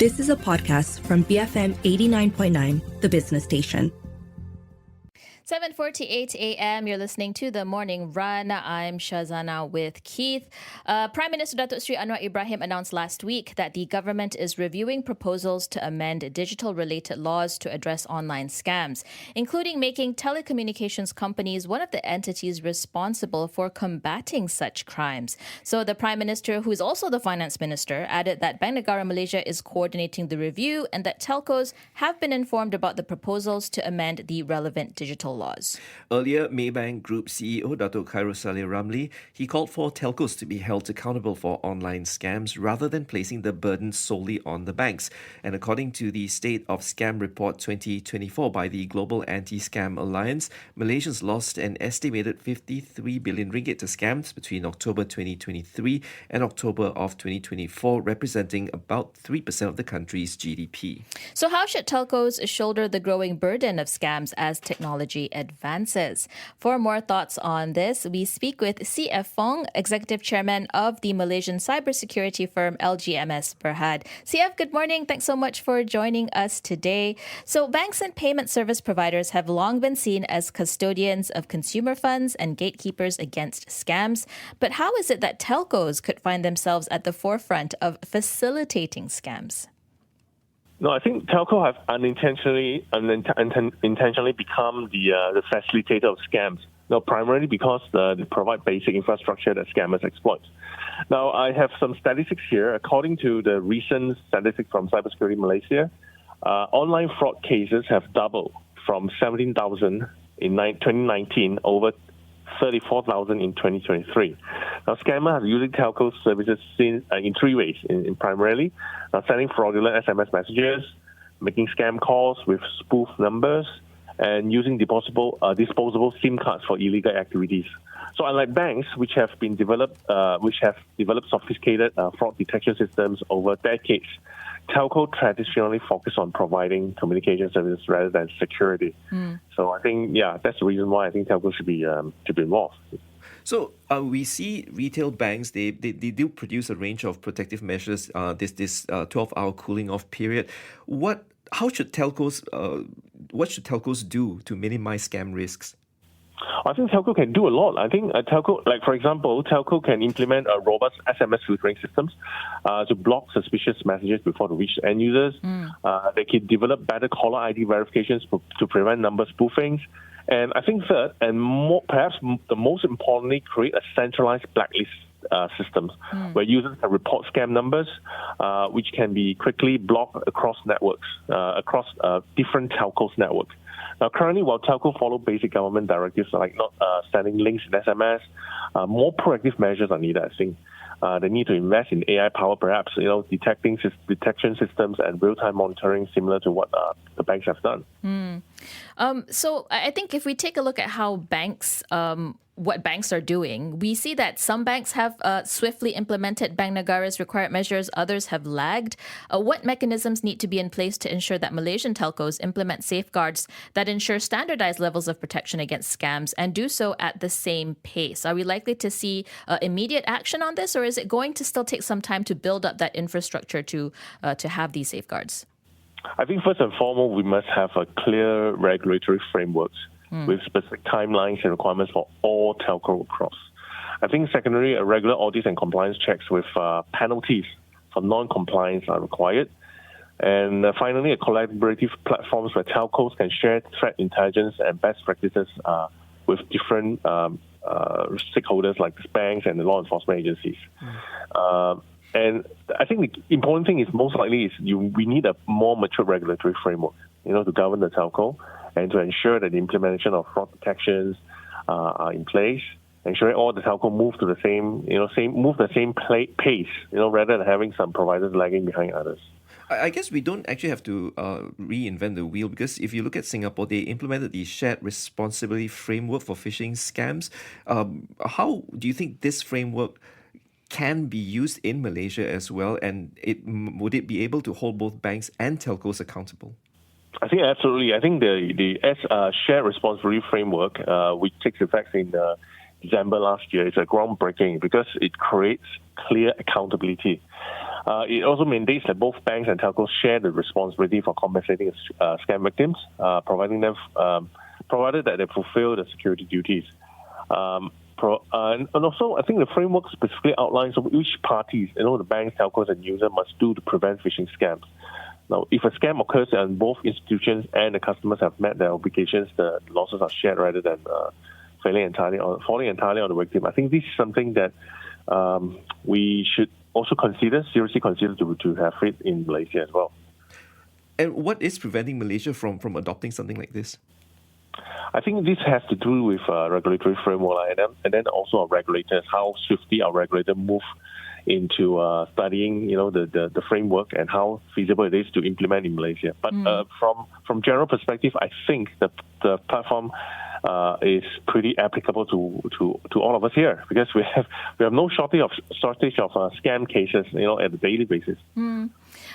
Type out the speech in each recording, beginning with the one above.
This is a podcast from BFM 89.9, the business station. 7:48 a.m. You're listening to The Morning Run. I'm Shazana with Keith. Prime Minister Datuk Sri Anwar Ibrahim announced last week that the government is reviewing proposals to amend digital-related laws to address online scams, including making telecommunications companies one of the entities responsible for combating such crimes. So the Prime Minister, who is also the Finance Minister, added that Bank Negara Malaysia is coordinating the review and that telcos have been informed about the proposals to amend the relevant digital laws. Earlier, Maybank Group CEO Datuk Khairul Saleh Ramli, he called for telcos to be held accountable for online scams rather than placing the burden solely on the banks. And according to the State of Scam Report 2024 by the Global Anti-Scam Alliance, Malaysians lost an estimated 53 billion ringgit to scams between October 2023 and October of 2024, representing about 3% of the country's GDP. So how should telcos shoulder the growing burden of scams as technology advances? For more thoughts on this, we speak with CF Fong, Executive Chairman of the Malaysian cybersecurity firm LGMS Berhad. CF, good morning. Thanks so much for joining us today. So banks and payment service providers have long been seen as custodians of consumer funds and gatekeepers against scams. But how is it that telcos could find themselves at the forefront of facilitating scams? No, I think telco have intentionally become the facilitator of scams. Now, primarily because they provide basic infrastructure that scammers exploit. Now, I have some statistics here. According to the recent statistics from Cybersecurity Malaysia, online fraud cases have doubled from 17,000 in 2019 over 34,000 in 2023. Now, scammers are using telco services in three ways. In primarily, sending fraudulent SMS messages, making scam calls with spoof numbers, and using disposable SIM cards for illegal activities. So, unlike banks, which have developed sophisticated fraud detection systems over decades, telco traditionally focus on providing communication services rather than security. So I think, that's the reason why I think telco should be involved. So we see retail banks, they do produce a range of protective measures, this 12-hour cooling off period. What should telcos do to minimize scam risks? I think telco can do a lot. I think telco, like for example, telco can implement a robust SMS filtering systems to block suspicious messages before they reach end users. They can develop better caller ID verifications to prevent number spoofings. And I think third, and perhaps the most importantly, create a centralized blacklist systems where users can report scam numbers, which can be quickly blocked across networks, across different telcos networks. Now, currently, while telco follow basic government directives like not sending links in SMS, more proactive measures are needed. I think they need to invest in AI power, perhaps detection systems and real-time monitoring, similar to what the banks have done. So I think if we take a look at how what banks are doing, we see that some banks have swiftly implemented Bank Negara's required measures, others have lagged. What mechanisms need to be in place to ensure that Malaysian telcos implement safeguards that ensure standardized levels of protection against scams and do so at the same pace? Are we likely to see immediate action on this, or is it going to still take some time to build up that infrastructure to have these safeguards? I think first and foremost, we must have a clear regulatory framework with specific timelines and requirements for all telco across. I think secondly, a regular audit and compliance checks with penalties for non-compliance are required. And finally, a collaborative platforms where telcos can share threat intelligence and best practices with different stakeholders like banks and the law enforcement agencies. And I think the important thing is most likely is we need a more mature regulatory framework, to govern the telco and to ensure that the implementation of fraud detections are in place, ensuring all the telco move to the same pace, rather than having some providers lagging behind others. I guess we don't actually have to reinvent the wheel, because if you look at Singapore, they implemented the shared responsibility framework for phishing scams. How do you think this framework can be used in Malaysia as well, and would it be able to hold both banks and telcos accountable? I think absolutely. I think the shared responsibility framework, which takes effect in December last year is a groundbreaking because it creates clear accountability. It also mandates that both banks and telcos share the responsibility for compensating scam victims, provided that they fulfill the security duties. And also, I think the framework specifically outlines which parties, the banks, telcos, and users must do to prevent phishing scams. Now, if a scam occurs and both institutions and the customers have met their obligations, the losses are shared rather than falling entirely on the victim. I think this is something that we should also seriously consider to have it in Malaysia as well. And what is preventing Malaysia from adopting something like this? I think this has to do with regulatory framework and then also our regulators, how swiftly our regulators move into studying, the framework and how feasible it is to implement in Malaysia. But from general perspective, I think that the platform is pretty applicable to all of us here because we have no shortage of scam cases, at a daily basis.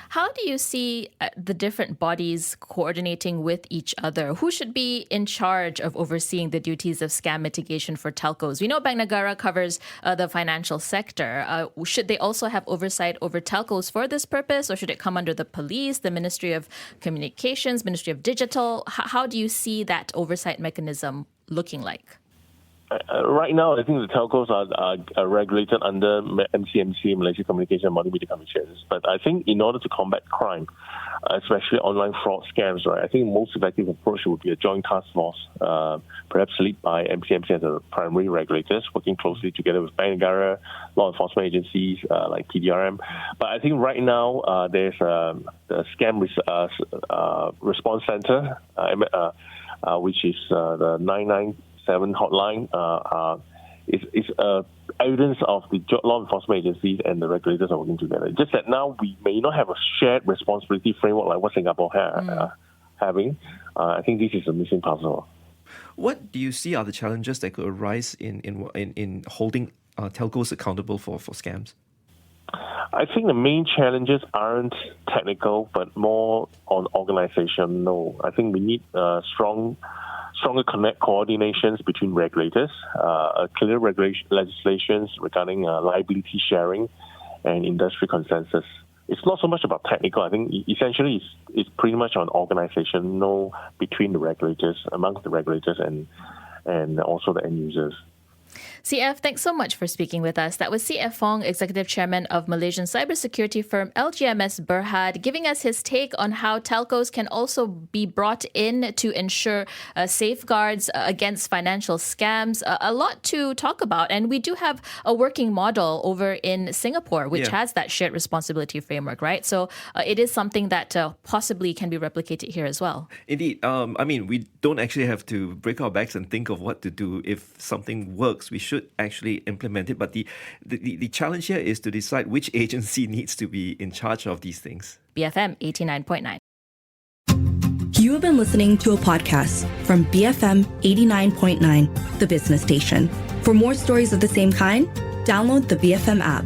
How do you see the different bodies coordinating with each other? Who should be in charge of overseeing the duties of scam mitigation for telcos? We know Bank Negara covers the financial sector. Should they also have oversight over telcos for this purpose, or should it come under the police, the Ministry of Communications, Ministry of Digital? How do you see that oversight mechanism looking like? Right now, I think the telcos are regulated under MCMC, Malaysia Communication and Multimedia Commission. But I think in order to combat crime, especially online fraud scams, right, I think the most effective approach would be a joint task force, perhaps led by MCMC as the primary regulators, working closely together with Bank Negara, law enforcement agencies like PDRM. But I think right now there's the Scam Response Center, which is the 997 hotline is evidence of the law enforcement agencies and the regulators are working together. Just that now we may not have a shared responsibility framework like what Singapore having. I think this is a missing puzzle. What do you see are the challenges that could arise in holding telcos accountable for scams? I think the main challenges aren't technical, but more on organizational. I think we need stronger coordinations between regulators, clear legislations regarding liability sharing, and industry consensus. It's not so much about technical. I think essentially it's pretty much on organizational between the regulators, amongst the regulators and also the end users. CF, thanks so much for speaking with us. That was CF Fong, Executive Chairman of Malaysian cybersecurity firm LGMS Berhad, giving us his take on how telcos can also be brought in to ensure safeguards against financial scams. A lot to talk about. And we do have a working model over in Singapore, which has that shared responsibility framework, right? So it is something that possibly can be replicated here as well. Indeed. We don't actually have to break our backs and think of what to do. If something works, we should actually implement it. But the challenge here is to decide which agency needs to be in charge of these things. BFM 89.9. You have been listening to a podcast from BFM 89.9, the business station. For more stories of the same kind, download the BFM app.